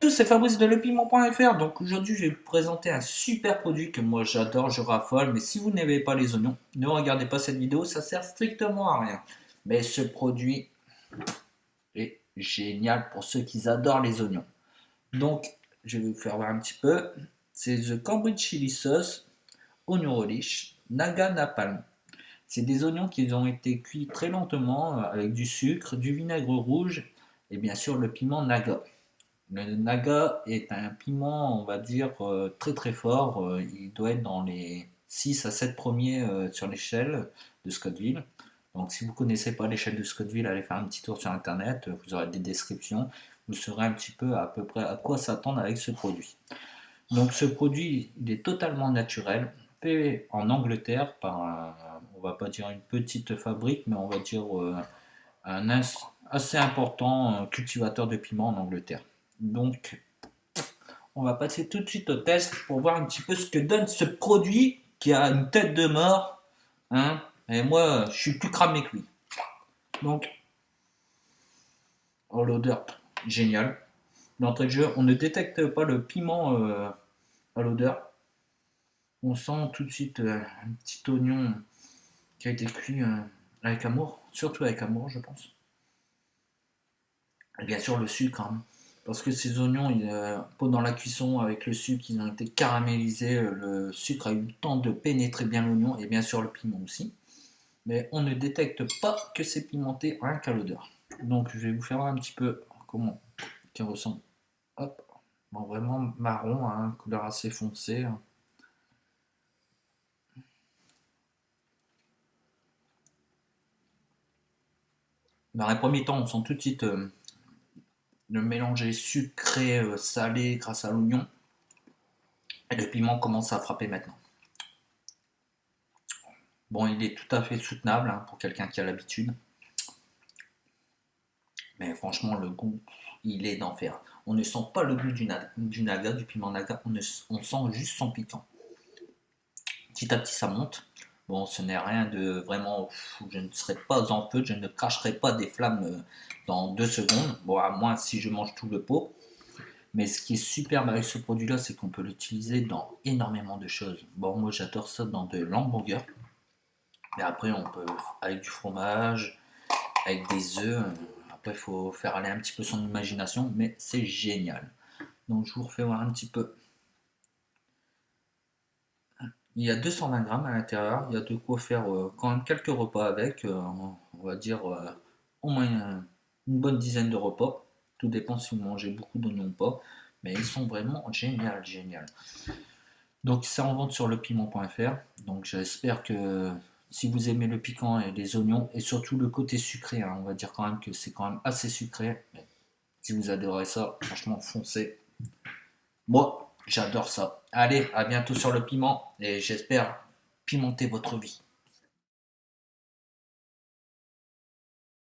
Tous, c'est Fabrice de lepiment.fr. Donc aujourd'hui, je vais vous présenter un super produit que moi j'adore, je raffole. Mais si vous n'aimez pas les oignons, ne regardez pas cette vidéo, ça sert strictement à rien. Mais ce produit est génial pour ceux qui adorent les oignons. Donc, je vais vous faire voir un petit peu. C'est The Cambridge Chili Sauce, oignon relish, Naga Napalm. C'est des oignons qui ont été cuits très lentement avec du sucre, du vinaigre rouge et bien sûr le piment Naga. Le Naga est un piment, on va dire, très très fort. Il doit être dans les 6 à 7 premiers sur l'échelle de Scottville. Donc si vous ne connaissez pas l'échelle de Scottville, allez faire un petit tour sur internet, vous aurez des descriptions, vous saurez un petit peu à peu près à quoi s'attendre avec ce produit. Donc ce produit, il est totalement naturel, fait en Angleterre par on va pas dire une petite fabrique, mais on va dire un assez important cultivateur de piment en Angleterre. Donc on va passer tout de suite au test pour voir un petit peu ce que donne ce produit qui a une tête de mort. Hein, et moi, je suis plus cramé que lui. Donc, oh, l'odeur, génial. D'entrée de jeu, on ne détecte pas le piment à l'odeur. On sent tout de suite un petit oignon qui a été cuit avec amour, surtout avec amour, je pense. Et bien sûr, le sucre, hein, parce que ces oignons, pendant la cuisson, avec le sucre, ils ont été caramélisés. Le sucre a eu le temps de pénétrer bien l'oignon et bien sûr le piment aussi. Mais on ne détecte pas que c'est pimenté rien qu'à l'odeur. Donc je vais vous faire voir un petit peu comment il ressemble. Hop, bon, vraiment marron, hein, couleur assez foncée. Dans les premiers temps, on sent tout de suite le mélanger sucré, salé grâce à l'oignon. Et le piment commence à frapper maintenant. Bon, il est tout à fait soutenable hein, pour quelqu'un qui a l'habitude. Mais franchement, le goût, il est d'enfer. On ne sent pas le goût du naga, du piment naga, on sent juste son piquant. Petit à petit, ça monte. Bon, ce n'est rien de vraiment. Je ne serai pas en feu, je ne cracherai pas des flammes dans 2 secondes. Bon, à moins si je mange tout le pot. Mais ce qui est superbe avec ce produit-là, c'est qu'on peut l'utiliser dans énormément de choses. Bon, moi j'adore ça dans de l'hamburger. Mais après, on peut avec du fromage, avec des œufs. Après, il faut faire aller un petit peu son imagination, mais c'est génial. Donc, je vous refais voir un petit peu. Il y a 220 grammes à l'intérieur. Il y a de quoi faire quand même quelques repas avec. On va dire au moins une bonne dizaine de repas. Tout dépend si vous mangez beaucoup d'oignons ou pas. Mais ils sont vraiment génial, génial. Donc, c'est en vente sur lepiment.fr. Donc, j'espère que si vous aimez le piquant et les oignons, et surtout le côté sucré, hein, on va dire quand même que c'est quand même assez sucré. Mais si vous adorez ça, franchement, foncez. Moi, j'adore ça. Allez, à bientôt sur le piment et j'espère pimenter votre vie.